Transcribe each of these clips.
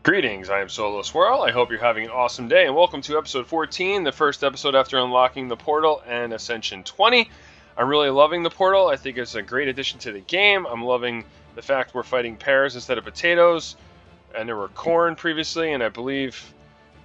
Greetings, I am Soloswirll. I hope you're having an awesome day, and welcome to episode 14, the first episode after unlocking the portal and Ascension 20. I'm really loving the portal. I think it's a great addition to the game. I'm loving the fact we're fighting pears instead of potatoes, and there were corn previously, and I believe,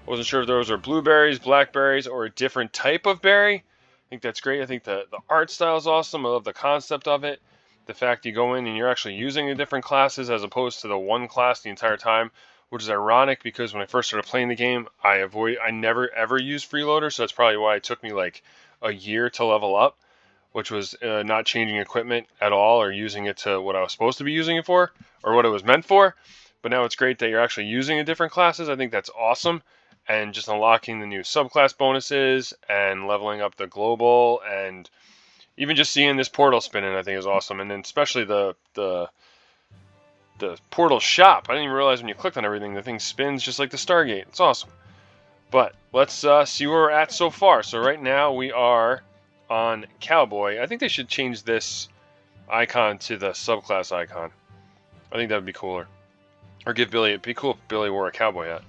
I wasn't sure if those are blueberries, blackberries, or a different type of berry. I think that's great. I think the art style is awesome. I love the concept of it. The fact you go in and you're actually using the different classes as opposed to the one class the entire time, which is ironic because when I first started playing the game, I never ever used freeloader, so that's probably why it took me like a year to level up, which was not changing equipment at all or using it to what I was supposed to be using it for or what it was meant for. But now it's great that you're actually using the different classes. I think that's awesome, and just unlocking the new subclass bonuses and leveling up the global, and even just seeing this portal spinning, I think is awesome. And then especially the portal shop. I didn't even realize when you clicked on everything, the thing spins just like the Stargate. It's awesome. But let's see where we're at so far. So right now we are on Cowboy. I think they should change this icon to the subclass icon. I think that would be cooler. Or give Billy, it'd be cool if Billy wore a cowboy hat.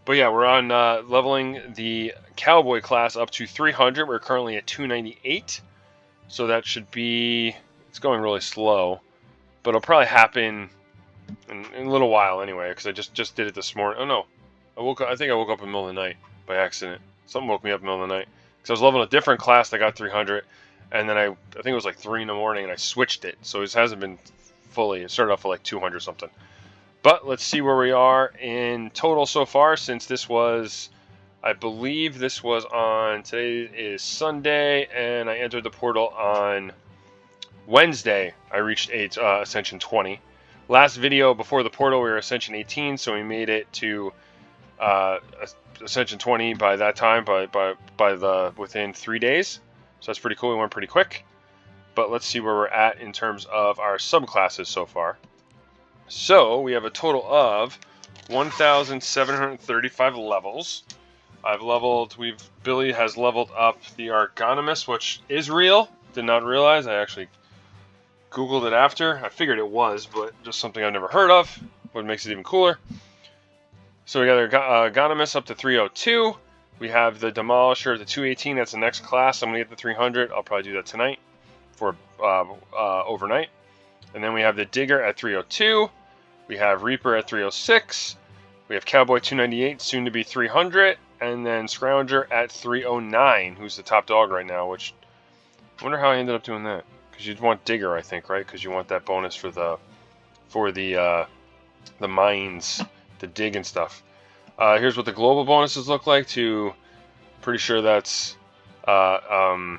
But yeah, we're on leveling the Cowboy class up to 300. We're currently at 298. So that should be, it's going really slow. But it'll probably happen in a little while anyway, because I just did it this morning. Oh no, I think I woke up in the middle of the night by accident. Something woke me up in the middle of the night because I was leveling a different class that got 300, and then I think it was like 3 in the morning, and I switched it, so it hasn't been fully. It started off at like 200 something. But let's see where we are in total so far, since this was, I believe this was on, today is Sunday, and I entered the portal on Wednesday. I reached Ascension 20. Last video before the portal, we were Ascension 18, so we made it to Ascension 20 by that time, within 3 days. So that's pretty cool. We went pretty quick. But let's see where we're at in terms of our subclasses so far. So we have a total of 1,735 levels. Billy has leveled up the Argonomist, which is real. Did not realize. I actually Googled it after. I figured it was, but just something I've never heard of, what makes it even cooler. So we got our Argonomist up to 302. We have the Demolisher to 218. That's the next class. I'm going to get the 300. I'll probably do that tonight for overnight. And then we have the Digger at 302. We have Reaper at 306. We have Cowboy 298, soon to be 300. And then Scrounger at 309, who's the top dog right now, which I wonder how I ended up doing that. Because you'd want Digger, I think, right? Because you want that bonus for the mines, to dig and stuff. Here's what the global bonuses look like. Pretty sure that's pet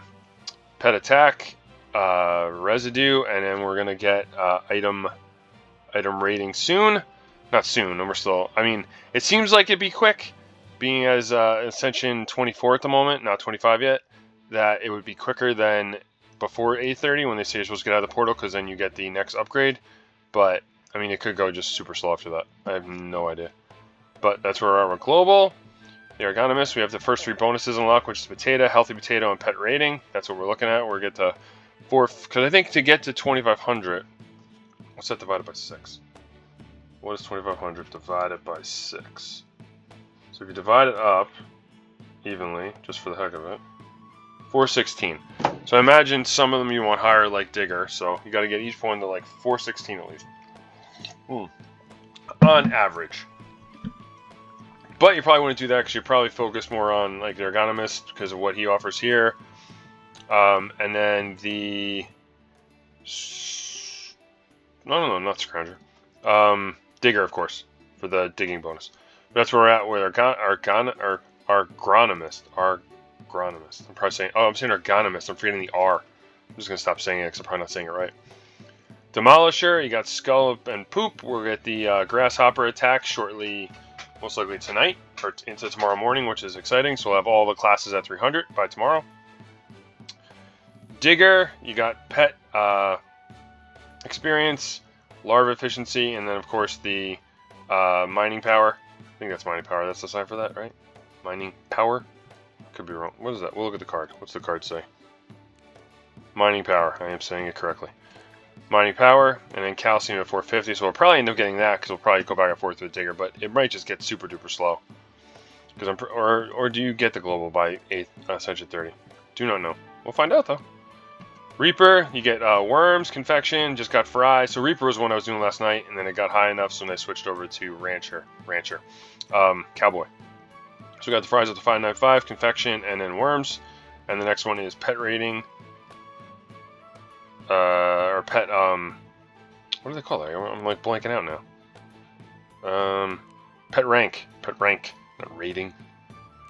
attack, residue, and then we're gonna get item rating soon. Not soon, and we're still. I mean, it seems like it'd be quick, being as Ascension 24 at the moment, not 25 yet. That it would be quicker than before 8:30 when they say you're supposed to get out of the portal, because then you get the next upgrade. But I mean, it could go just super slow after that. I have no idea. But that's where we are with global. The Argonomist, we have the first 3 bonuses unlocked, which is potato, healthy potato, and pet rating. That's what we're looking at. We're get to 4, because I think to get to 2,500, what's that divided by 6? What is 2,500 divided by 6? So if you divide it up evenly, just for the heck of it, 416. So I imagine some of them you want higher, like Digger, so you got to get each one to like 416 at least. On average. But you probably wouldn't do that because you probably focus more on like the Argonomist because of what he offers here. And then the... No, not Scrounger. Digger, of course, for the digging bonus. But that's where we're at with Argonomist. I'm probably saying, I'm saying Argonomist. I'm forgetting the R. I'm just going to stop saying it because I'm probably not saying it right. Demolisher, you got Skull and Poop. We'll get the Grasshopper attack shortly, most likely tonight, or into tomorrow morning, which is exciting. So we'll have all the classes at 300 by tomorrow. Digger, you got Pet Experience, Larva Efficiency, and then of course the Mining Power. I think that's Mining Power. That's the sign for that, right? Mining Power? Could be wrong. What is that? We'll look at the card. What's the card say? Mining Power. I am saying it correctly. mining power, and then calcium at 450. So we'll probably end up getting that because we'll probably go back and forth with the digger, but it might just get super duper slow. Because or do you get the global by 8th Ascension 30? Do not know. We'll find out though. Reaper, you get worms, confection, just got fry. So Reaper was one I was doing last night, and then it got high enough, so then I switched over to Rancher, Cowboy. So we got the fries at the 595, confection, and then worms. And the next one is pet rating, or pet, what do they call that? I'm like blanking out now. Pet rank, not rating,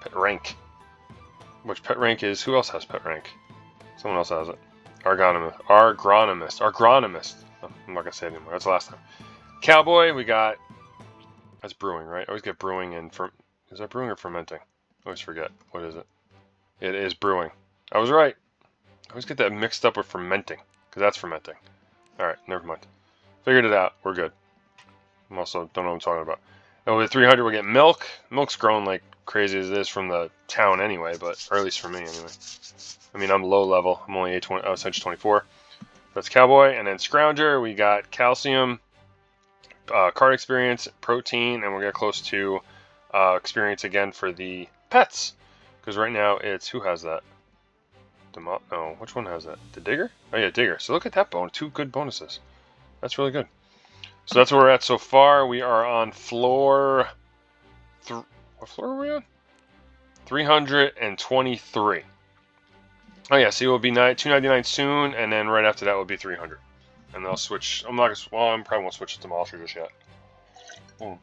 pet rank. Which pet rank is, who else has pet rank? Someone else has it. Agronomist. Oh, I'm not gonna say it anymore. That's the last time. Cowboy, we got. That's brewing, right? I always get brewing and is that brewing or fermenting? I always forget. What is it? It is brewing. I was right. I always get that mixed up with fermenting, because that's fermenting. All right, never mind. Figured it out. We're good. I'm also don't know what I'm talking about. And with 300, we get milk. Milk's grown like crazy as it is from the town anyway, but or at least for me anyway. I mean, I'm low level. I'm only Ascension 24. That's Cowboy. And then Scrounger, we got calcium, card experience, protein, and we're getting close to experience again for the pets. Because right now it's, who has that? No, which one has that? The Digger? Oh yeah, Digger. So look at that bonus. 2 good bonuses. That's really good. So that's where we're at so far. We are on floor... what floor are we on? 323. Oh yeah, see, it will be 299 soon, and then right after that will be 300. And I'll switch. I'm not gonna. Well, I probably won't switch to Demolisher just yet. I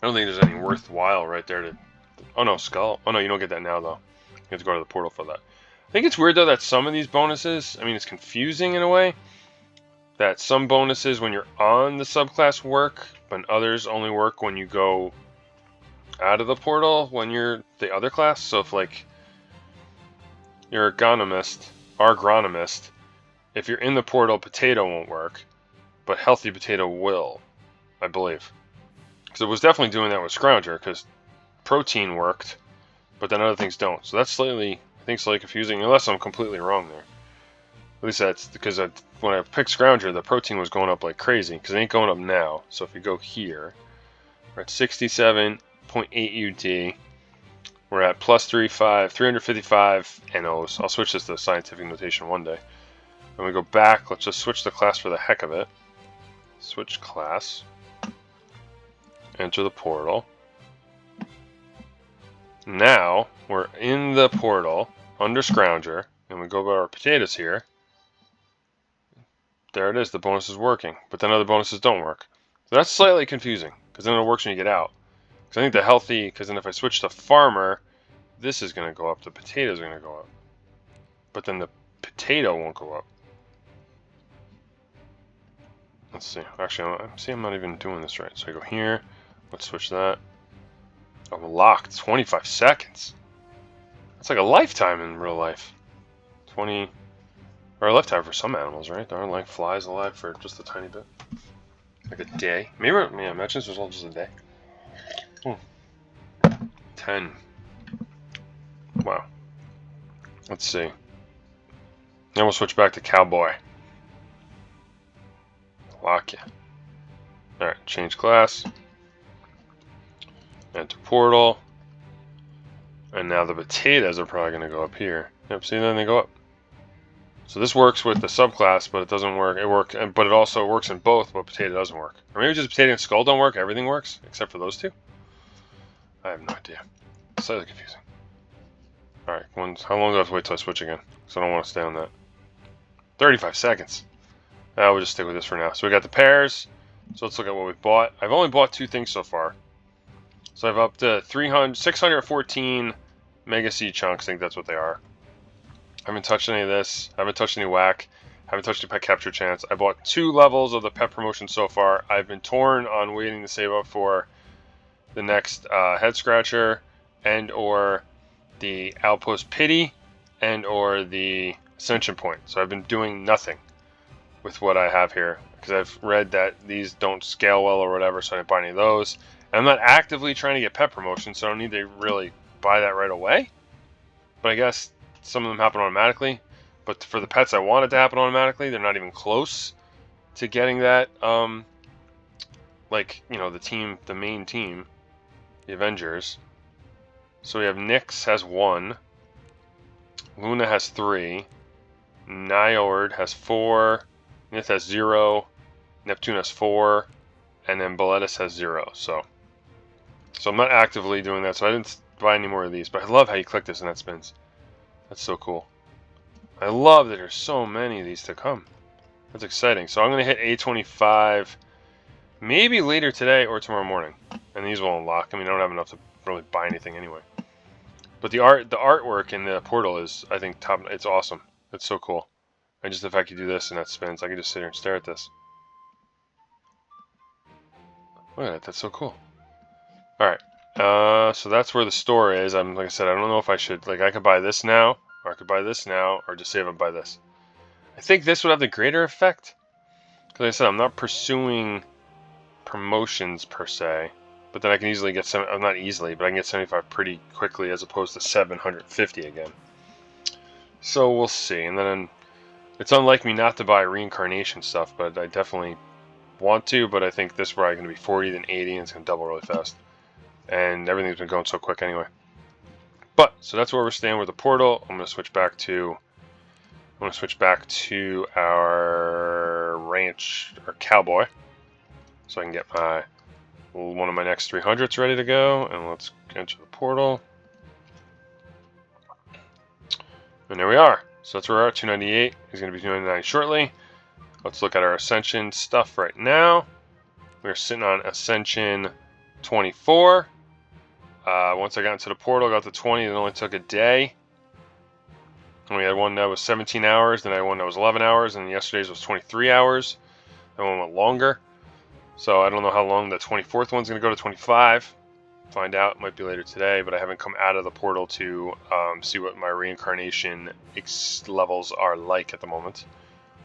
don't think there's any worthwhile right there to. Oh no, Skull. Oh no, you don't get that now though. You have to go to the portal for that. I think it's weird though that some of these bonuses. I mean, it's confusing in a way. That some bonuses when you're on the subclass work, but others only work when you go out of the portal when you're the other class. So if like. You're agronomist. If you're in the portal, potato won't work, but healthy potato will, I believe. Because it was definitely doing that with Scrounger, because protein worked, but then other things don't. So that's slightly, I think, slightly confusing, unless I'm completely wrong there. At least that's because when I picked Scrounger, the protein was going up like crazy, because it ain't going up now. So if you go here, we're at 67.8 UD. We're at plus 355 NOs. I'll switch this to scientific notation one day. When we go back, let's just switch the class for the heck of it. Switch class. Enter the portal. Now, we're in the portal, under Scrounger, and we go by our potatoes here. There it is, the bonus is working, but then other bonuses don't work. So that's slightly confusing, because then it works when you get out. Because I think the healthy, because then if I switch to farmer, this is going to go up, the potato is going to go up. But then the potato won't go up. Let's see, actually, I'm not even doing this right. So I go here, let's switch that. I'm locked, 25 seconds. That's like a lifetime in real life. 20, or a lifetime for some animals, right? There aren't like flies alive for just a tiny bit. Like a day. Maybe, yeah, imagine this was all just a day. 10. Wow. Let's see. Then we'll switch back to Cowboy. Lock you. Alright, change class. Enter portal. And now the potatoes are probably going to go up here. Yep, see, then they go up. So this works with the subclass, but it doesn't work. But it also works in both, but potato doesn't work. Or maybe just potato and skull don't work. Everything works, except for those two. I have no idea. Slightly confusing. Alright, how long do I have to wait till I switch again? Because I don't want to stay on that. 35 seconds. We'll just stick with this for now. So we got the pairs. So let's look at what we've bought. I've only bought 2 things so far. So I've up to 614 Mega Seed chunks. I think that's what they are. I haven't touched any of this. I haven't touched any whack. I haven't touched the pet capture chance. I bought 2 levels of the pet promotion so far. I've been torn on waiting to save up for the next head scratcher and or the outpost pity and or the ascension point. So I've been doing nothing with what I have here because I've read that these don't scale well or whatever, so I didn't buy any of those. And I'm not actively trying to get pet promotion, so I don't need to really buy that right away. But I guess some of them happen automatically. But for the pets I want it to happen automatically, they're not even close to getting that, like, you know, the main team, the Avengers. So we have Nyx has 1, Luna has 3, Njord has 4, Nith has 0, Neptune has 4, and then Boletus has 0. So I'm not actively doing that, so I didn't buy any more of these. But I love how you click this and that spins. That's so cool. I love that there's so many of these to come. That's exciting. So I'm going to hit A25 maybe later today or tomorrow morning. And these will unlock. I mean, I don't have enough to really buy anything anyway. But the artwork in the portal is, I think, top. It's awesome. It's so cool. And just the fact you do this and that spins, I can just sit here and stare at this. Look at that. That's so cool. All right. So that's where the store is. Like I said, I don't know if I should. Like, I could buy this now, or I could buy this now, or just save and buy this. I think this would have the greater effect. Because like I said, I'm not pursuing promotions per se, but then I can easily get some. Not easily, but I can get 75 pretty quickly as opposed to 750 again. So we'll see. And then it's unlike me not to buy reincarnation stuff, but I definitely want to. But I think this is where I'm going to be 40, then 80, and it's going to double really fast. And everything's been going so quick anyway. But so that's where we're staying with the portal. I'm going to switch back to. Our ranch, or cowboy, so I can get one of my next 300s ready to go, and let's enter the portal. And there we are. So that's where we're at, 298. He's going to be 299 shortly. Let's look at our Ascension stuff right now. We're sitting on Ascension 24. Once I got into the portal, got to 20. It only took a day. And we had one that was 17 hours, then I had one that was 11 hours, and yesterday's was 23 hours. That one went longer. So I don't know how long the 24th one's going to go to 25. Find out. It might be later today, but I haven't come out of the portal to see what my reincarnation levels are like at the moment.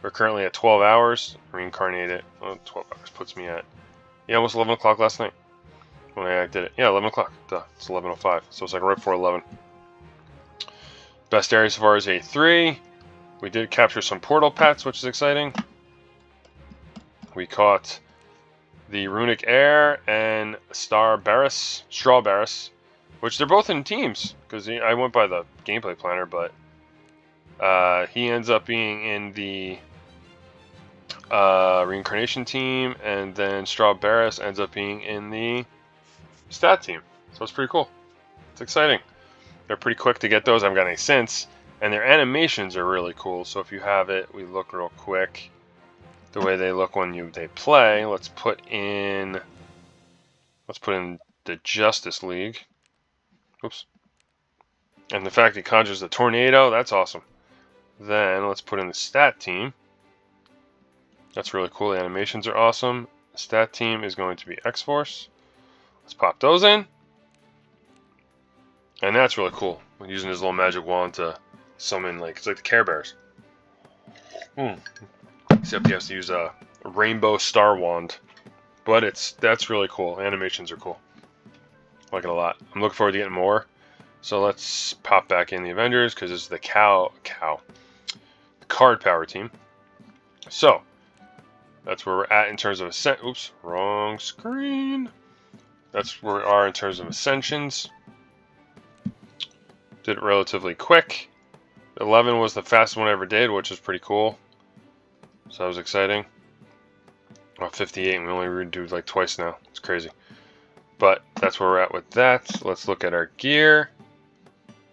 We're currently at 12 hours. Reincarnated. Well, 12 hours puts me at, yeah, almost 11 o'clock last night when I did it. Yeah, 11 o'clock. Duh, it's 11:05. So it's like right before 11. Best area so far is A3. We did capture some portal pets, which is exciting. We caught the Runic Air and Straw Barris, which they're both in teams, because I went by the gameplay planner, but he ends up being in the reincarnation team, and then Straw Barris ends up being in the stat team. So it's pretty cool. It's exciting. They're pretty quick to get those. I haven't got any since. And their animations are really cool. So if you have it, we look real quick. The way they look when they play. Let's put in the Justice League. Oops. And the fact it conjures the tornado, that's awesome. Then let's put in the stat team. That's really cool. The animations are awesome. The stat team is going to be X-Force. Let's pop those in. And that's really cool. We're using his little magic wand to summon, it's like the Care Bears. Except he has to use a rainbow star wand. But that's really cool. Animations are cool. I like it a lot. I'm looking forward to getting more. So let's pop back in the Avengers, because it's the card power team. So that's where we're at in terms of oops, wrong screen. That's where we are in terms of Ascensions. Did it relatively quick. 11 was the fastest one I ever did, which was pretty cool. So that was exciting. 58, and we only redo like twice now. It's crazy. But that's where we're at with that. Let's look at our gear.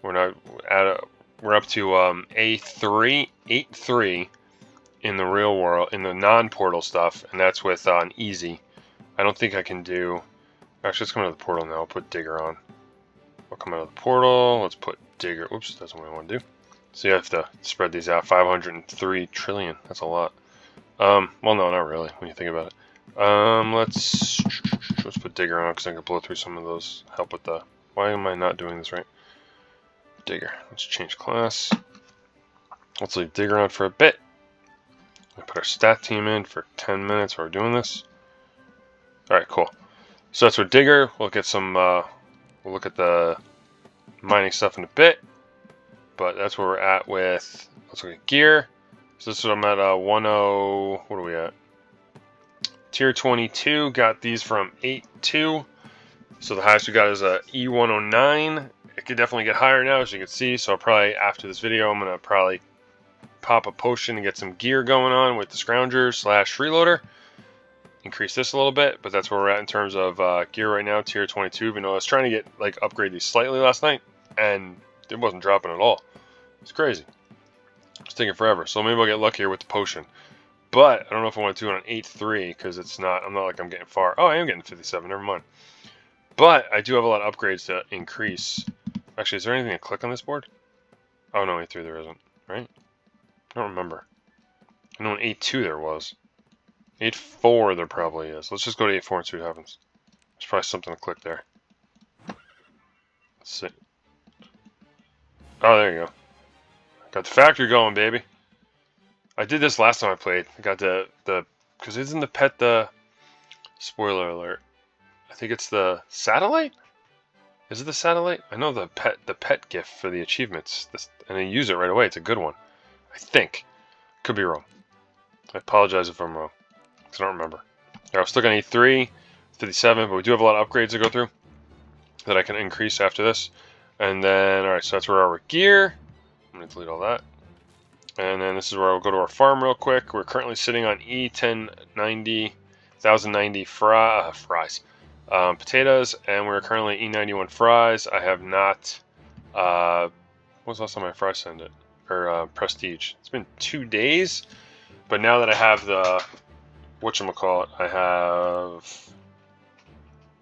We're up to A3 in the real world, in the non-portal stuff, and that's with on easy. I don't think I can do. Actually, let's come out of the portal now. I'll put Digger on. I'll come out of the portal. Let's put Digger. Oops, that's what I want to do. So you have to spread these out. 503 trillion. That's a lot. Well, no, not really, when you think about it. Let's put Digger on, because I can blow through some of those. Help with the. Why am I not doing this right? Digger. Let's change class. Let's leave Digger on for a bit. We'll put our stat team in for 10 minutes while we're doing this. Alright, cool. So that's with Digger. We'll get some. We'll look at the mining stuff in a bit. but that's where we're at with, let's look at gear. So this is what I'm at, 10, what are we at? Tier 22, got these from 8.2. So the highest we got is a E109. It could definitely get higher now, as you can see. So I'll probably, after this video, I'm going to probably pop a potion and get some gear going on with the Scrounger / Freeloader. Increase this a little bit, but that's where we're at in terms of gear right now, tier 22. Even though I was trying to get, like, upgrade these slightly last night, and it wasn't dropping at all. It's crazy. It's taking forever. So maybe I'll get luckier with the potion. But I don't know if I want to do it on 8.3 because it's not, I'm not like I'm getting far. Oh, I am getting 57, never mind. But I do have a lot of upgrades to increase. Actually, is there anything to click on this board? Oh, no, 8.3 there isn't, right? I don't remember. I know in 8.2 there was. 8.4 there probably is. Let's just go to 8.4 and see what happens. There's probably something to click there. Let's see. Oh, there you go. Got the factory going, baby. I did this last time I played. I got the because isn't the pet the, spoiler alert, I think it's the satellite? Is it the satellite? I know the pet gift for the achievements, and I use it right away. It's a good one. I think. Could be wrong. I apologize if I'm wrong, because I don't remember. Yeah, I was stuck on 8.3, 57, but we do have a lot of upgrades to go through that I can increase after this. And then, alright, so that's where we are with gear. I'm going to delete all that. And then this is where I'll go to our farm real quick. We're currently sitting on E1090, 1090 fries. Potatoes, and we're currently E91 fries. I have not, when was the last time I fry send it? Or prestige. It's been 2 days, but now that I have the, whatchamacallit, I have,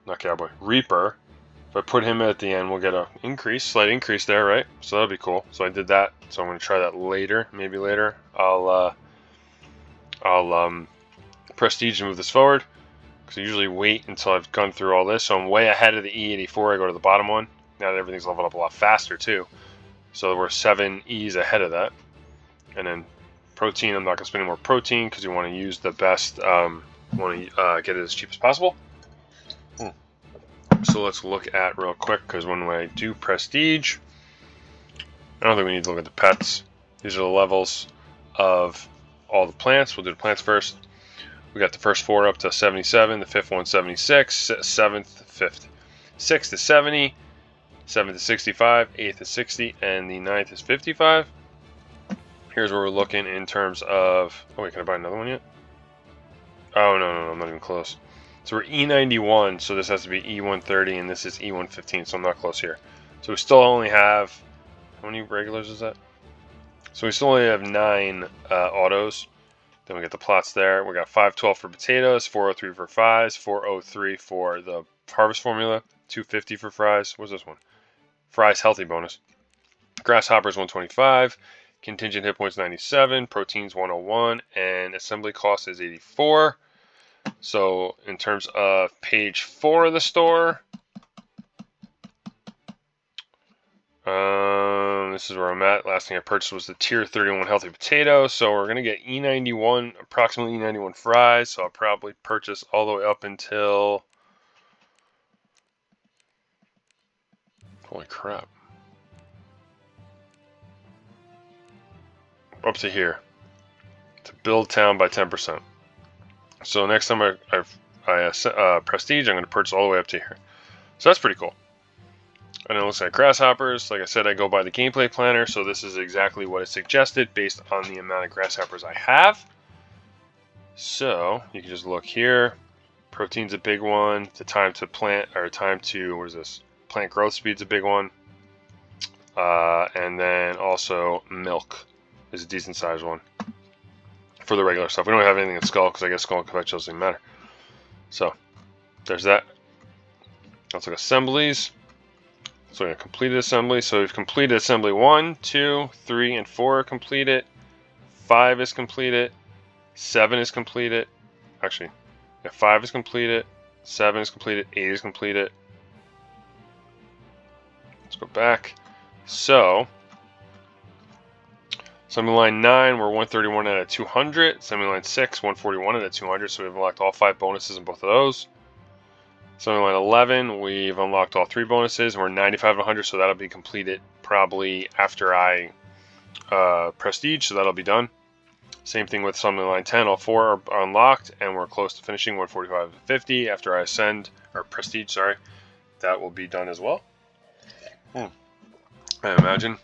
not Cowboy, Reaper. If I put him at the end, we'll get a slight increase there, right? So that'll be cool. So I did that. So I'm going to try that later, maybe later. I'll prestige and move this forward, because I usually wait until I've gone through all this. So I'm way ahead of the E84. I go to the bottom one. Now that everything's leveled up a lot faster too. So we're 7 E's ahead of that. And then protein, I'm not going to spend any more protein because you want to use the best, want to get it as cheap as possible. So let's look at real quick, because when I do prestige, I don't think we need to look at the pets. These are the levels of all the plants. We'll do the plants first. We got the first 4 up to 77, the 5th one 76, 7th, 6th is 70, 7th is 65, 8th is 60, and the 9th is 55. Here's where we're looking in terms of, oh wait, can I buy another one yet? Oh no, I'm not even close. So we're E91, so this has to be E130, and this is E115, so I'm not close here. So we still only have, how many regulars is that? So we still only have 9 autos. Then we get the plots there. We got 512 for potatoes, 403 for fries, 403 for the harvest formula, 250 for fries. What's this one? Fries healthy bonus. Grasshoppers 125, contingent hit points 97, proteins 101, and assembly cost is 84. So in terms of page 4 of the store, this is where I'm at. Last thing I purchased was the tier 31 healthy potato. So we're going to get E91, approximately E91 fries. So I'll probably purchase all the way up until, holy crap, up to here to build town by 10%. So next time I prestige, I'm going to purchase all the way up to here. So that's pretty cool. And it looks like grasshoppers. Like I said, I go by the gameplay planner, so this is exactly what is suggested based on the amount of grasshoppers I have. So you can just look here. Protein's a big one. The time to plant, or time to, what is this? Plant growth speed's a big one. And then also milk is a decent sized one for the regular stuff. We don't have anything in skull because I guess skull and confection doesn't even matter. So there's that. Let's look at assemblies. So we have completed assembly. So we've completed assembly 1, 2, 3, and 4 are completed. 5 is completed. 7 is completed. Actually, yeah, 5 is completed. 7 is completed. 8 is completed. Let's go back. So assembly line 9, we're 131 out of 200. Assembly line 6, 141 out of 200. So we've unlocked all 5 bonuses in both of those. Assembly line 11, we've unlocked all 3 bonuses. We're 95 to 100, so that'll be completed probably after I prestige, so that'll be done. Same thing with assembly line 10, all 4 are unlocked, and we're close to finishing 145 to 50 after I ascend, or prestige, sorry. That will be done as well. I imagine.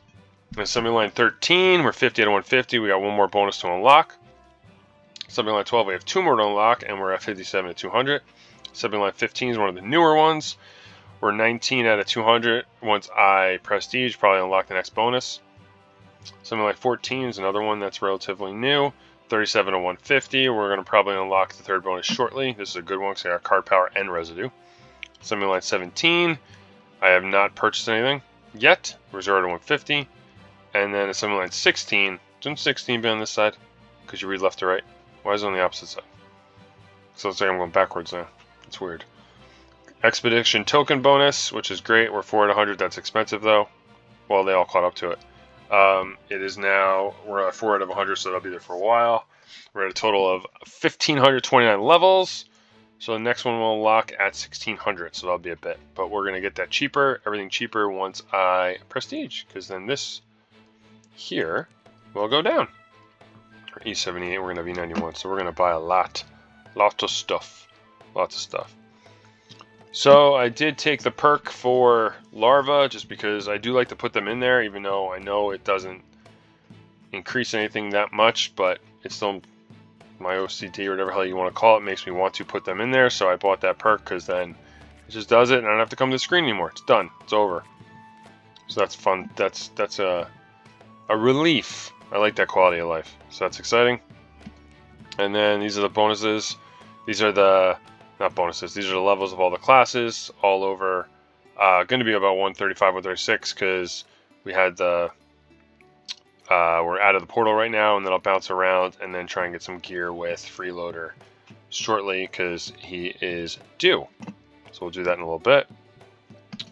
Assembly line 13, we're 50 out of 150. We got 1 more bonus to unlock. Assembly line 12, we have 2 more to unlock, and we're at 57 to 200. Assembly line 15 is one of the newer ones. We're 19 out of 200. Once I prestige, probably unlock the next bonus. Assembly line 14 is another one that's relatively new. 37 to 150. We're going to probably unlock the 3rd bonus shortly. This is a good one because I got card power and residue. Assembly line 17, I have not purchased anything yet. We're 0 to 150. And then assembly line 16. Shouldn't 16 be on this side? Because you read left to right. Why is it on the opposite side? So it's like I'm going backwards now. It's weird. Expedition token bonus, which is great. We're 4 at 100. That's expensive though. Well, they all caught up to it. It is now, we're at 4 out of 100, so that'll be there for a while. We're at a total of 1,529 levels. So the next one will unlock at 1,600, so that'll be a bit. But we're going to get that cheaper, everything cheaper once I prestige, because then this here will go down. For E78, we're going to have E91, so we're going to buy a lot of stuff. Lots of stuff. So I did take the perk for larva just because I do like to put them in there, even though I know it doesn't increase anything that much, but it's still my OCD or whatever hell you want to call it makes me want to put them in there. So I bought that perk because then it just does it and I don't have to come to the screen anymore. It's done. It's over. So that's fun. That's a relief. I like that quality of life. So that's exciting. And then these are the bonuses. These are the not bonuses. These are the levels of all the classes all over. Going to be about 135, 136 because we had the we're out of the portal right now, and then I'll bounce around and then try and get some gear with Freeloader shortly because he is due. So we'll do that in a little bit.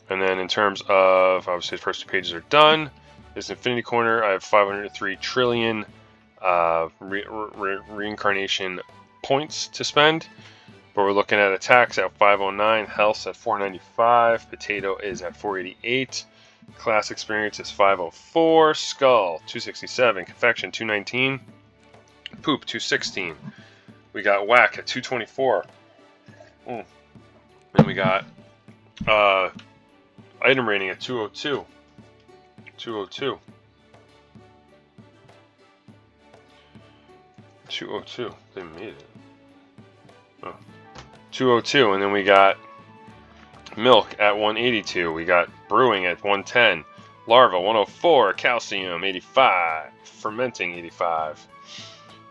And then in terms of obviously the first 2 pages are done. This Infinity Corner, I have 503 trillion reincarnation points to spend. But we're looking at attacks at 509, health at 495, potato is at 488, class experience is 504, skull 267, confection 219, poop 216. We got whack at 224. And we got item rating at 202. 202. 202. They made it. Oh. 202, and then we got milk at 182. We got brewing at 110. Larva 104. Calcium 85. Fermenting 85.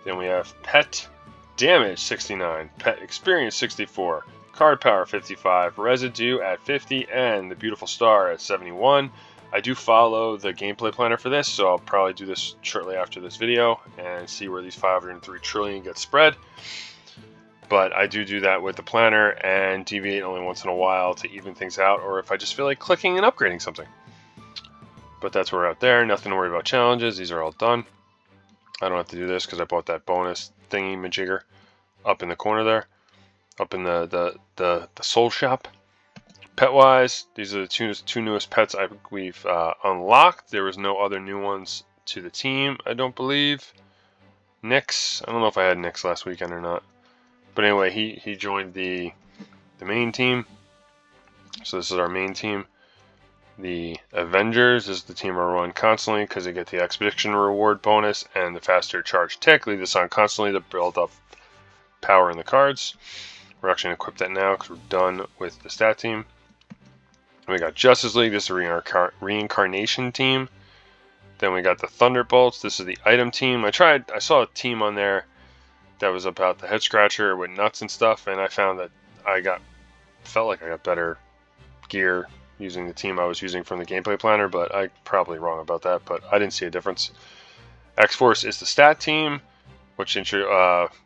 Then we have pet damage 69. Pet experience 64. Card power 55. Residue at 50. And the beautiful star at 71. I do follow the gameplay planner for this, so I'll probably do this shortly after this video and see where these 503 trillion get spread. But I do that with the planner and deviate only once in a while to even things out, or if I just feel like clicking and upgrading something. But that's where we're out there. Nothing to worry about challenges. These are all done. I don't have to do this because I bought that bonus thingy majigger up in the corner there, up in the soul shop. Pet wise, these are the two newest pets we've unlocked. There was no other new ones to the team, I don't believe. Nyx, I don't know if I had Nyx last weekend or not. But anyway, he joined the main team. So this is our main team. The Avengers is the team I run constantly because they get the expedition reward bonus and the faster charge tick. Leave this on constantly to build up power in the cards. We're actually going to equip that now because we're done with the stat team. We got Justice League. This is a reincarnation team. Then we got the Thunderbolts. This is the item team. I saw a team on there that was about the head scratcher with nuts and stuff, and I found that felt like I got better gear using the team I was using from the gameplay planner, but I'm probably wrong about that, but I didn't see a difference. X-Force is the stat team, which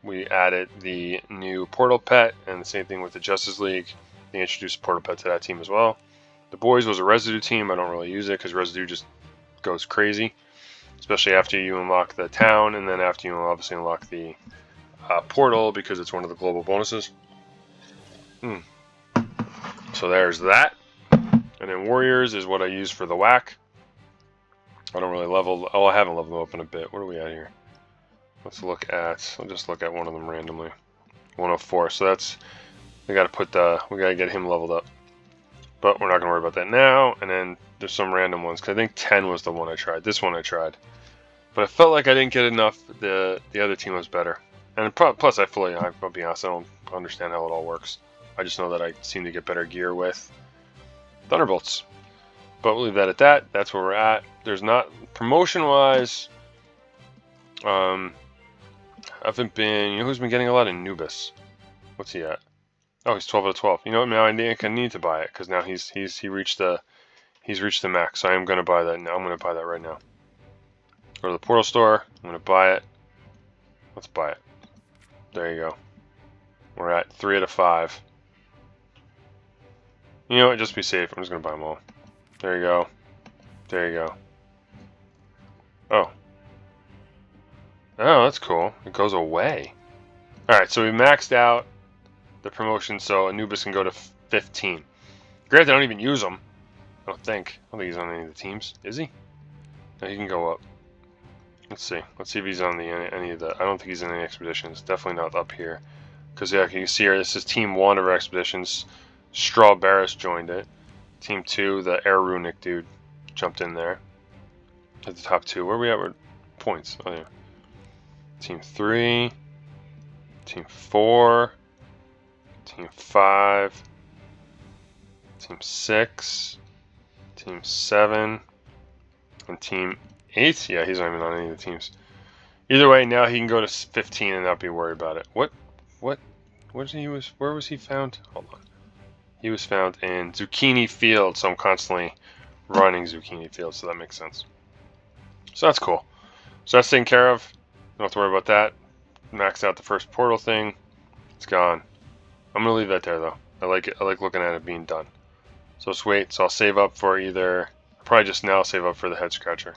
we added the new portal pet, and the same thing with the Justice League. They introduced a portal pet to that team as well. The boys was a residue team. I don't really use it because residue just goes crazy, especially after you unlock the town, and then after you obviously unlock the portal because it's one of the global bonuses. So there's that. And then warriors is what I use for the whack. I don't really level. Oh, I haven't leveled them up in a bit. What are we at here? Let's look at. I'll just look at one of them randomly. 104. So that's. We got to put the. We got to get him leveled up. But we're not gonna worry about that now. And then there's some random ones. Cause I think 10 was the one I tried. This one I tried. But I felt like I didn't get enough. The other team was better. And plus, I'll be honest, I don't understand how it all works. I just know that I seem to get better gear with Thunderbolts. But we'll leave that at that. That's where we're at. There's not promotion-wise. I haven't been. You know who's been getting a lot? Anubis. What's he at? Oh, he's 12 out of 12. You know what? Now I need to buy it because now he's reached the max. So I am gonna buy that now. I'm gonna buy that right now. Go to the portal store. I'm gonna buy it. Let's buy it. There you go. We're at 3 out of 5. You know what? Just be safe. I'm just gonna buy them all. There you go. There you go. Oh. Oh, that's cool. It goes away. Alright, so we maxed out the promotion so Anubis can go to 15. Granted, I don't even use him. I don't think he's on any of the teams. Is he? No, he can go up. Let's see. Let's see if he's on any of the... I don't think he's in any expeditions. Definitely not up here. Because, yeah, you can see here, this is Team 1 of our expeditions. Strawberries joined it. Team 2, the Air Runic dude, jumped in there. At the top 2. Where are we at? We're points. Oh, yeah. Team 3. Team 4. Team 5. Team 6. Team 7. And Team 8? Yeah, he's not even on any of the teams. Either way, now he can go to 15 and not be worried about it. Where was he found? Hold on. He was found in Zucchini Field, so I'm constantly running Zucchini Field, so that makes sense. So that's cool. So that's taken care of. Don't have to worry about that. Maxed out the first portal thing. It's gone. I'm gonna leave that there though. I like it. I like looking at it being done. So let's wait. So I'll save up for either. Probably just now save up for the head scratcher.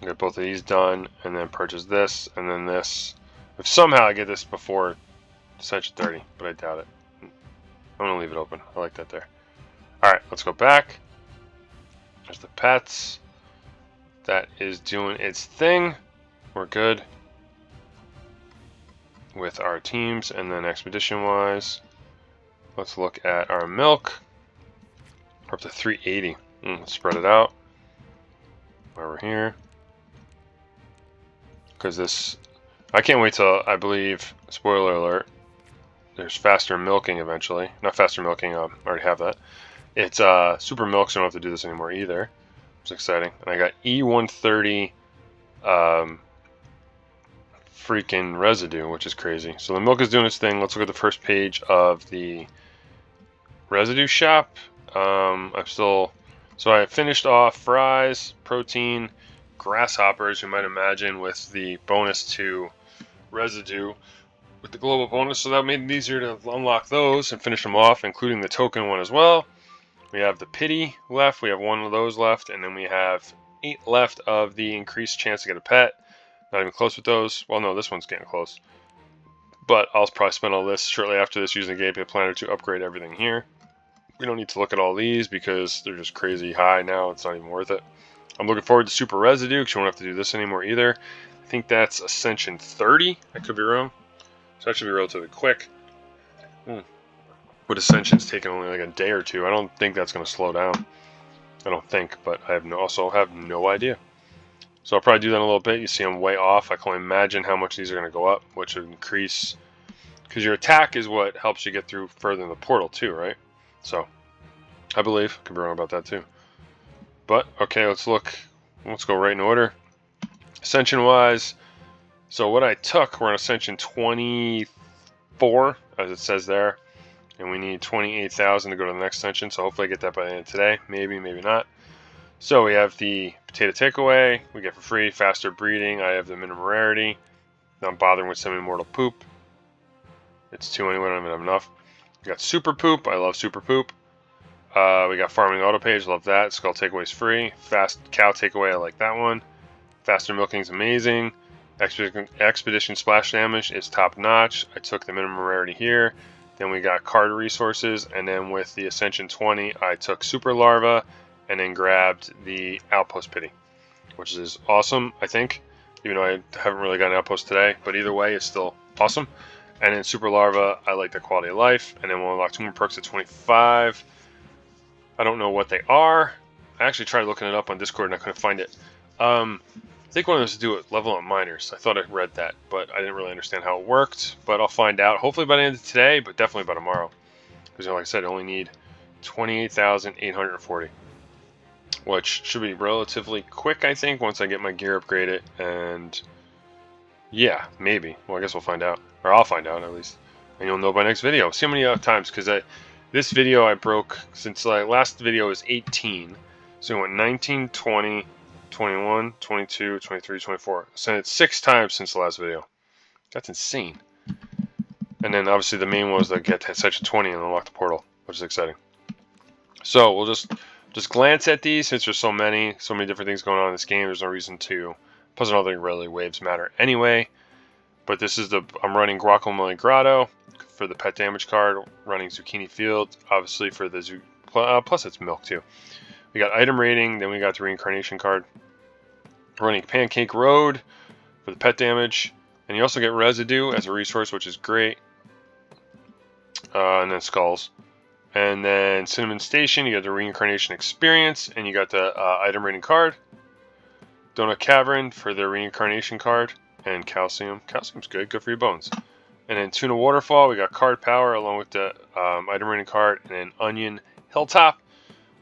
Get both of these done, and then purchase this, and then this. If somehow I get this before Ascension 30, but I doubt it. I'm gonna leave it open. I like that there. Alright, let's go back. There's the pets. That is doing its thing. We're good with our teams, and then expedition wise, let's look at our milk. We're up to 380. Let's spread it out while we're here. Because this, I can't wait till, I believe, spoiler alert, there's faster milking eventually. Not faster milking, I already have that. It's super milk, so I don't have to do this anymore either. It's exciting. And I got E130 freaking residue, which is crazy. So the milk is doing its thing. Let's look at the first page of the residue shop. So I finished off fries, protein, grasshoppers, you might imagine, with the bonus to residue with the global bonus, so that made it easier to unlock those and finish them off, including the token one as well. We have the pity left, we have one of those left, and then we have 8 left of the increased chance to get a pet. Not even close with those. Well, no, this one's getting close. But I'll probably spend all this shortly after this using the gameplay planner to upgrade everything here. We don't need to look at all these because they're just crazy high now. It's not even worth it. I'm looking forward to Super Residue because you won't have to do this anymore either. I think that's Ascension 30. I could be wrong. So that should be relatively quick. With Ascensions taking only like a day or two, I don't think that's going to slow down. I don't think, but I also have no idea. So I'll probably do that in a little bit. You see I'm way off. I can only imagine how much these are going to go up, which would increase. Because your attack is what helps you get through further in the portal too, right? So, I believe. Could be wrong about that too. But, okay, let's look. Let's go right in order. Ascension-wise, so what I took, we're on Ascension 24, as it says there. And we need 28,000 to go to the next Ascension, so hopefully I get that by the end of today. Maybe, maybe not. So we have the potato takeaway. We get for free. Faster breeding. I have the minimum rarity. Not bothering with semi-immortal poop. It's 2 anyway, I don't even have enough. We got super poop. I love super poop. We got farming auto page, love that. Skull takeaway is free. Fast cow takeaway, I like that one. Faster milking is amazing. Expedition splash damage is top notch. I took the minimum rarity here. Then we got card resources, and then with the Ascension 20, I took Super Larva, and then grabbed the Outpost Pity, which is awesome, I think, even though I haven't really got an Outpost today, but either way, it's still awesome. And then Super Larva, I like the quality of life, and then we'll unlock 2 more perks at 25. I don't know what they are. I actually tried looking it up on Discord, and I couldn't find it. I think one of us to do it level up miners. I thought I read that, but I didn't really understand how it worked. But I'll find out, hopefully by the end of today, but definitely by tomorrow. Because, like I said, I only need 28,840. Which should be relatively quick, I think, once I get my gear upgraded. And yeah, maybe. Well, I guess we'll find out. Or I'll find out, at least. And you'll know by next video. See how many times, because this video I broke, since last video was 18. So we went 19, 20, 21, 22, 23, 24. So it's 6 times since the last video. That's insane. And then obviously the main one was to get to Ascension 20 and unlock the portal, which is exciting. So we'll just glance at these since there's so many different things going on in this game. There's no reason to. Plus, I don't think really waves matter anyway. But this is I'm running Guacamole Grotto for the pet damage card. Running Zucchini Field, obviously for the plus it's milk too. We got item rating, then we got the reincarnation card. Running Pancake Road for the pet damage, and you also get residue as a resource, which is great. And then skulls. And then Cinnamon Station, you got the reincarnation experience, and you got the item rating card. Donut Cavern for the reincarnation card, and calcium. Calcium's good for your bones. And then Tuna Waterfall, we got card power along with the item rating card, and then Onion Hilltop.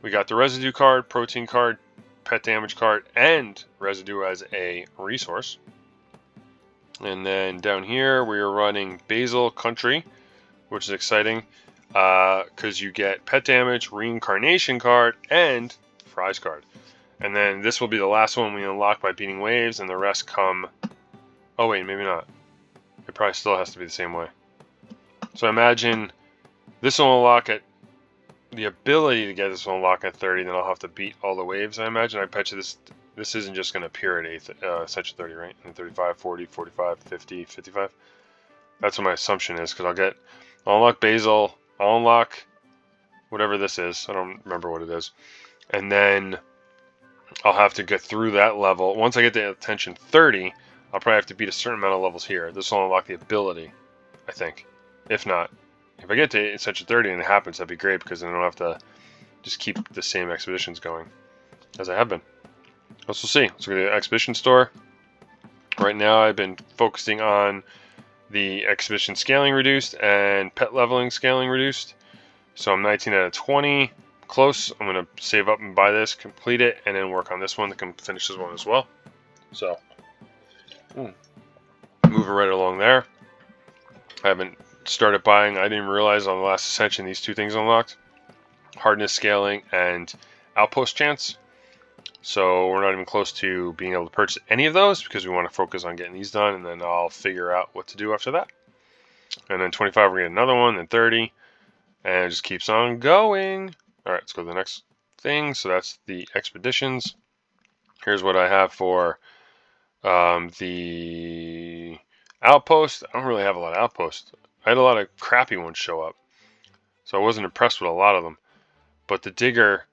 We got the residue card, protein card, pet damage card, and residue as a resource. And then down here we are running Basil Country, which is exciting because you get pet damage, reincarnation card, and fries card. And then this will be the last one we unlock by beating waves, and the rest come... Oh wait, maybe not. It probably still has to be the same way. So I imagine this will unlock at... The ability to get this will unlock at 30, then I'll have to beat all the waves, I imagine. I bet you this isn't just going to appear at Ascension 30, right? And 35, 40, 45, 50, 55. That's what my assumption is, because I'll unlock Basil, I'll unlock whatever this is. I don't remember what it is. And then I'll have to get through that level. Once I get to Ascension 30, I'll probably have to beat a certain amount of levels here. This will unlock the ability, I think. If not, if I get to Ascension 30 and it happens, that'd be great, because then I don't have to just keep the same expeditions going as I have been. Let's see. Let's go to the expedition store. Right now I've been focusing on the expedition scaling reduced and pet leveling scaling reduced. So I'm 19 out of 20. Close. I'm going to save up and buy this, complete it, and then work on this one to finish this one as well. So, moving right along there. I haven't started buying. I didn't realize on the last Ascension these 2 things unlocked. Hardness scaling and outpost chance. So we're not even close to being able to purchase any of those because we want to focus on getting these done, and then I'll figure out what to do after that. And then 25, we're going to get another one, then 30, and it just keeps on going. All right, let's go to the next thing. So that's the expeditions. Here's what I have for the outpost. I don't really have a lot of outposts. I had a lot of crappy ones show up, so I wasn't impressed with a lot of them. But the digger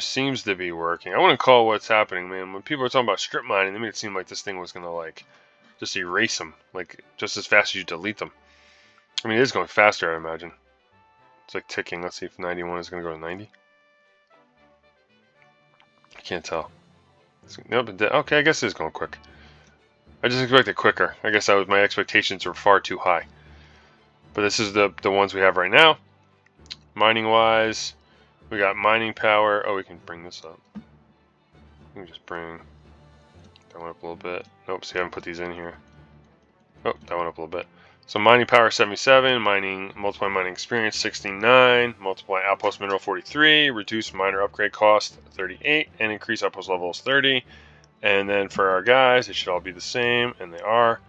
seems to be working. I wouldn't call what's happening, man. When people are talking about strip mining, they made it seem like this thing was gonna like just erase them, like just as fast as you delete them. I mean, it is going faster, I imagine. It's like ticking. Let's see if 91 is gonna go to 90. I can't tell. Nope. Okay, I guess it is going quick. I just expected quicker. I guess my expectations were far too high. But this is the ones we have right now. Mining wise, we got mining power. Oh, we can bring this up. We can just bring that one up a little bit. Nope, see, I haven't put these in here. Oh, that went up a little bit. So mining power 77, multiply mining experience 69, multiply outpost mineral 43, reduce miner upgrade cost 38, and increase outpost levels 30. And then for our guys, it should all be the same, and they are.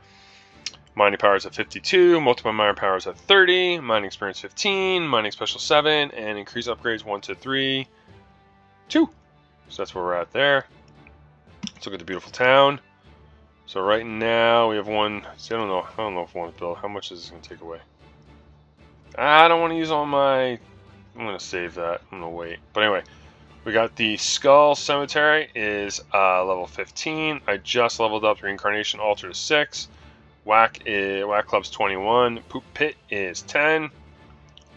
Mining power is at 52, multiply miner power is at 30, mining experience 15, mining special 7, and increase upgrades 1 to 3, 2. So that's where we're at there. Let's look at the beautiful town. So right now we have one. See, I don't know if one's built. How much is this going to take away? I don't want to use all my... I'm going to save that. I'm going to wait. But anyway, we got the Skull Cemetery is level 15. I just leveled up the Reincarnation Altar to 6. Whack Club's 21. Poop Pit is 10.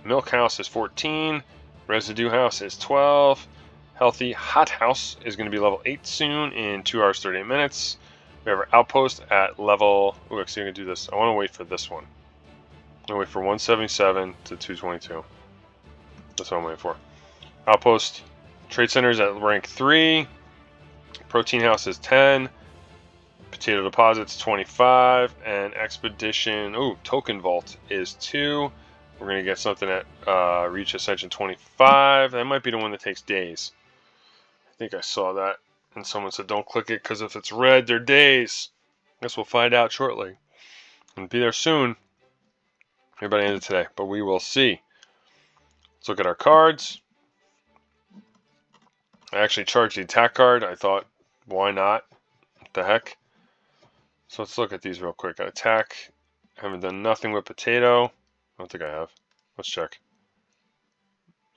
Milk House is 14. Residue House is 12. Healthy Hot House is going to be level 8 soon in 2 hours 38 minutes. We have our Outpost at level... Oh, actually, I'm going to do this. I want to wait for this one. I'm going to wait for 177 to 222. That's what I'm waiting for. Outpost Trade Centers at rank 3. Protein House is 10. Potato Deposits 25. And Expedition... Oh, Token Vault is 2. We're going to get something at Reach Ascension 25. That might be the one that takes days. I think I saw that. And someone said don't click it because if it's red, they're days. Guess we'll find out shortly. And be there soon. Maybe by the end of today. But we will see. Let's look at our cards. I actually charged the attack card. I thought, why not? What the heck? So let's look at these real quick. Attack. Haven't done nothing with Potato. I don't think I have. Let's check.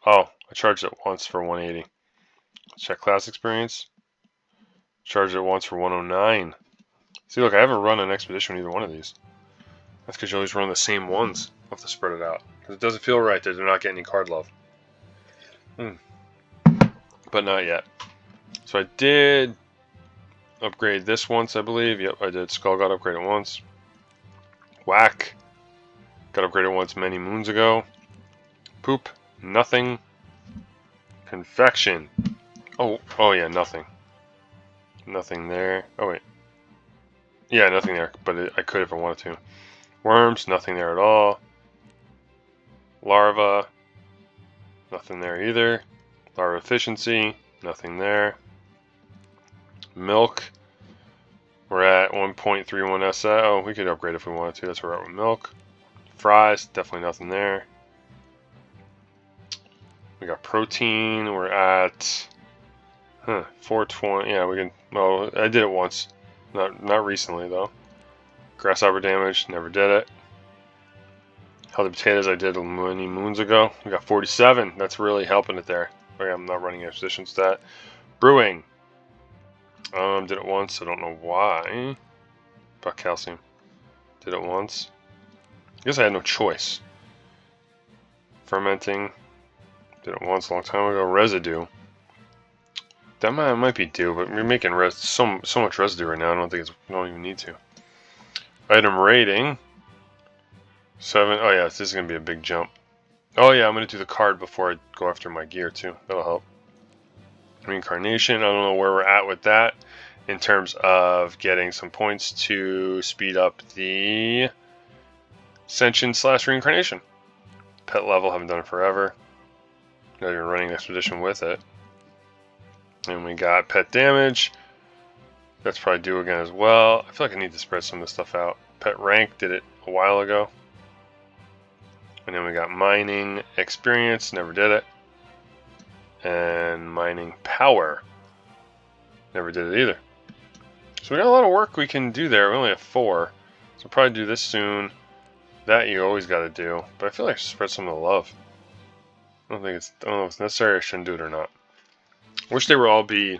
Oh, I charged it once for 180. Let's check class experience. Charged it once for 109. See, look, I haven't run an expedition with either one of these. That's because you always run the same ones. I'll have to spread it out. Because it doesn't feel right that they're not getting any card love. But not yet. So I did upgrade this once, I believe. Yep, I did. Skull got upgraded once. Whack. Got upgraded once many moons ago. Poop. Nothing. Confection. Oh yeah, nothing. Nothing there. Oh wait. Yeah, nothing there, but I could if I wanted to. Worms, nothing there at all. Larva, nothing there either. Larva efficiency, nothing there. Milk, we're at 1.31 SI. Oh, we could upgrade if we wanted to. That's where we're at with milk. Fries, definitely nothing there. We got protein, we're at 420. Yeah, we can. Well, I did it once. Not recently though. Grasshopper damage, never did it. Healthy potatoes I did many moons ago. We got 47. That's really helping it there. Okay, I'm not running exposition stat. Brewing. Did it once. I don't know why. About calcium. Did it once. I guess I had no choice. Fermenting. Did it once a long time ago. Residue. That might be due, but we're making so much residue right now. I don't even need to. Item rating. 7. Oh yeah, this is gonna be a big jump. Oh yeah, I'm gonna do the card before I go after my gear too. That'll help. Reincarnation. I don't know where we're at with that in terms of getting some points to speed up the Ascension / Reincarnation. Pet level, haven't done it forever. Not even running an expedition with it. And we got pet damage. That's probably due again as well. I feel like I need to spread some of this stuff out. Pet rank, did it a while ago. And then we got mining experience, never did it. And mining power, never did it either. So we got a lot of work we can do there. We only have 4. So we'll probably do this soon. That you always got to do. But I feel like I should spread some of the love. I don't know if it's necessary. I shouldn't do it or not. Wish they would all be,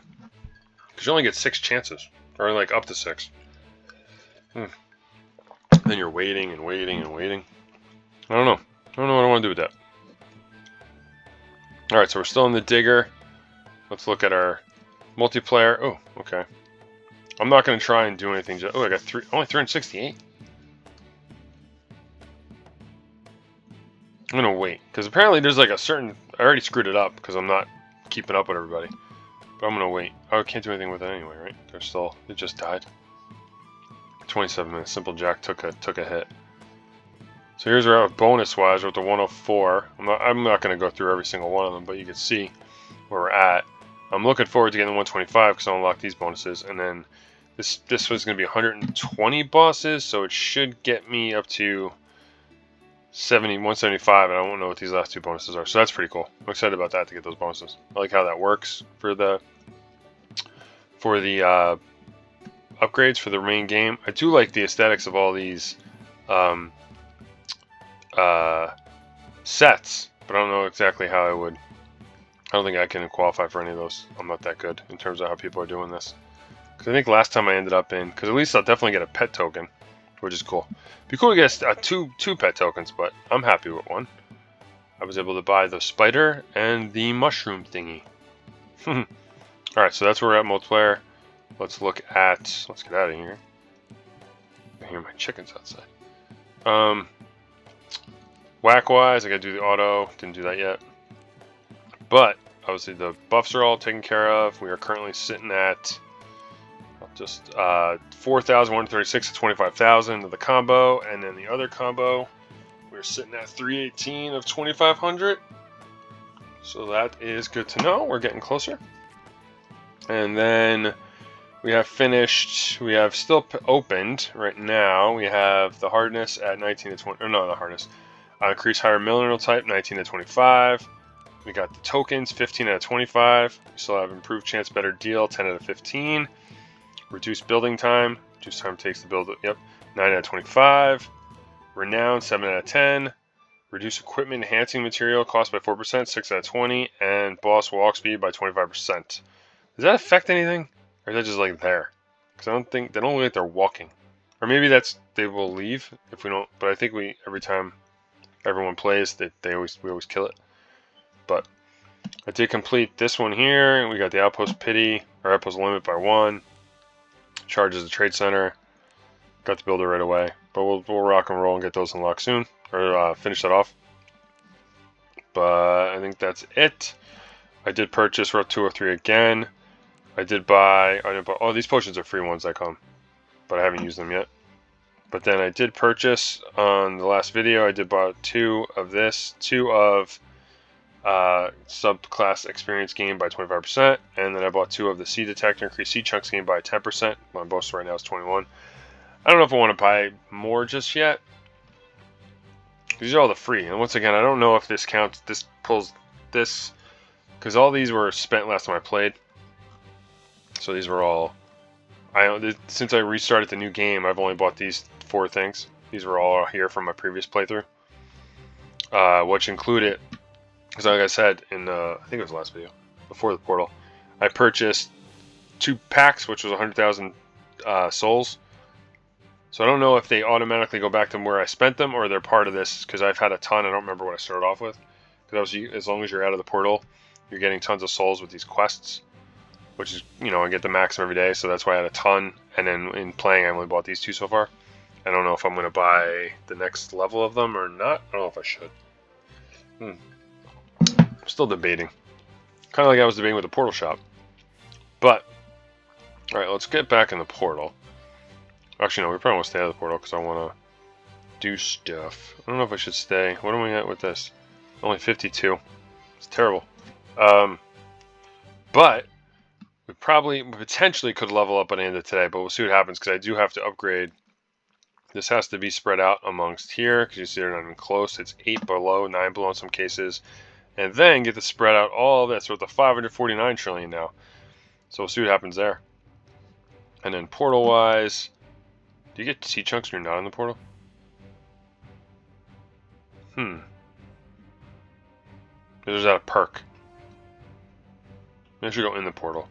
because you only get 6 chances, or like up to 6. Then you're waiting and waiting and waiting. I don't know. I don't know what I want to do with that. Alright, so we're still in the digger. Let's look at our multiplayer. Oh, okay. I'm not going to try and do anything. Oh, I got only 368. I'm going to wait, because apparently there's like a certain... I already screwed it up, because I'm not keeping up with everybody. But I'm going to wait. Oh, I can't do anything with it anyway, right? It just died. 27 minutes. Simple Jack took a hit. So here's where bonus-wise, we're at the 104. I'm not going to go through every single one of them, but you can see where we're at. I'm looking forward to getting the 125 because I'll unlock these bonuses, and then this was going to be 120 bosses, so it should get me up to 175, and I won't know what these last 2 bonuses are. So that's pretty cool. I'm excited about that to get those bonuses. I like how that works for the upgrades for the main game. I do like the aesthetics of all these sets, but I don't know exactly how I would. I don't think I can qualify for any of those. I'm not that good in terms of how people are doing this. Because I think last time I ended up in, because at least I'll definitely get a pet token, which is cool. It'd be cool to get two pet tokens, but I'm happy with one. I was able to buy the spider and the mushroom thingy. Alright, so that's where we're at multiplayer. Let's look at, let's get out of here. I hear my chickens outside. Whack-wise, I gotta do the auto. Didn't do that yet. But, obviously the buffs are all taken care of. We are currently sitting at just 4,136 to 25,000 of the combo. And then the other combo, we're sitting at 318 of 2,500. So that is good to know. We're getting closer. And then we have finished, we have still opened right now. We have the hardness at 19 to 20, or no, the hardness. Increase higher mineral type, 19 to 25. We got the tokens, 15 out of 25. We still have improved chance, better deal, 10 out of 15. Reduced building time, reduced time takes to build it, yep, 9 out of 25. Renown, 7 out of 10. Reduce equipment enhancing material, cost by 4%, 6 out of 20. And boss walk speed by 25%. Does that affect anything? Or is that just like there? Because I don't think, they don't look like they're walking. Or maybe that's, they will leave if we don't, but I think we, every time everyone plays, we always kill it. But I did complete this one here, and we got the outpost pity, or outpost limit by 1. Charges the trade center. Got the builder right away. But we'll rock and roll and get those unlocked soon, or finish that off. But I think that's it. I did purchase Route 203 again. I didn't buy, oh, these potions are free ones that come, but I haven't used them yet. But then I did purchase on the last video, I did buy 2 of this, 2 of subclass experience gain by 25%, and then I bought 2 of the seed detector, increased seed chunks gain by 10%. My bonus right now is 21. I don't know if I want to buy more just yet. These are all the free, and once again, I don't know if this counts, this pulls this, because all these were spent last time I played. So these were all, since I restarted the new game, I've only bought these 4 things. These were all here from my previous playthrough, which included, because like I said in, I think it was the last video, before the portal, I purchased 2 packs, which was 100,000 souls. So I don't know if they automatically go back to where I spent them, or they're part of this, because I've had a ton. I don't remember what I started off with. Because as long as you're out of the portal, you're getting tons of souls with these quests. Which is, you know, I get the max every day, so that's why I had a ton. And then in playing, I only bought these 2 so far. I don't know if I'm going to buy the next level of them or not. I don't know if I should. I'm still debating. Kind of like I was debating with the portal shop. But, alright, let's get back in the portal. Actually, no, we probably want to stay out of the portal because I want to do stuff. I don't know if I should stay. What am we at with this? Only 52. It's terrible. But we potentially could level up by the end of today, but we'll see what happens because I do have to upgrade. This has to be spread out amongst here because you see they're not even close. It's 8 below, 9 below in some cases. And then get to spread out all of this. We're at the 549 trillion now. So we'll see what happens there. And then portal-wise, do you get seed chunks when you're not in the portal? Is that a perk? Maybe I should go in the portal.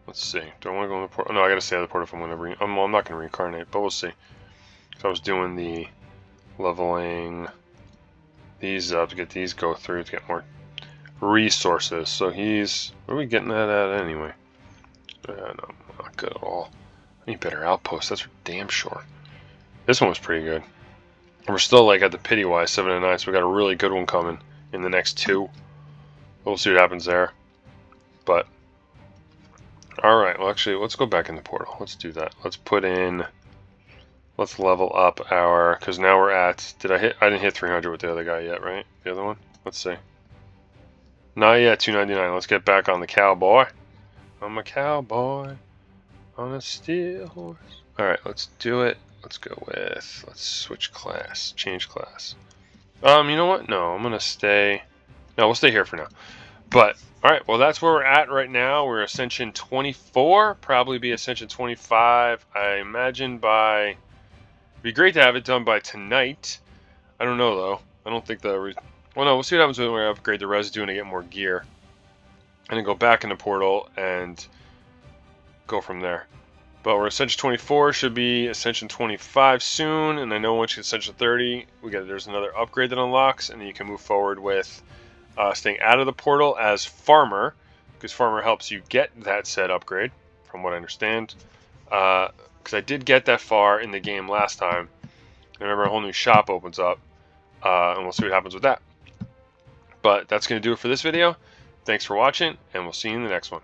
Let's see. Do I want to go in the portal? No, I gotta stay out of the portal if I'm gonna well, I'm not gonna reincarnate, but we'll see. So I was doing the leveling these up to get these go through to get more resources. So he's, what are we getting that at anyway? No, not good at all. I need better outposts, that's for damn sure. This one was pretty good. And we're still like at the pity wise, 7 and 9, so we got a really good one coming in the next 2. We'll see what happens there. But alright, well actually let's go back in the portal. Let's do that. Let's put in, let's level up our, because now we're at, I didn't hit 300 with the other guy yet, right? The other one? Let's see. Not yet, 299. Let's get back on the cowboy. I'm a cowboy on a steel horse. Alright, let's do it. Let's go with, let's switch class, change class. You know what? No, I'm gonna stay. No, we'll stay here for now. But, alright, well that's where we're at right now. We're Ascension 24, probably be Ascension 25. I imagine it'd be great to have it done by tonight. I don't know though. I don't think the... Well, no, we'll see what happens when we upgrade the residue and I get more gear. And then go back into Portal and go from there. But we're Ascension 24, should be Ascension 25 soon, and I know once you get Ascension 30, there's another upgrade that unlocks, and then you can move forward with staying out of the portal as Farmer, because Farmer helps you get that said upgrade, from what I understand. Because I did get that far in the game last time. I remember a whole new shop opens up, and we'll see what happens with that. But that's going to do it for this video. Thanks for watching, and we'll see you in the next one.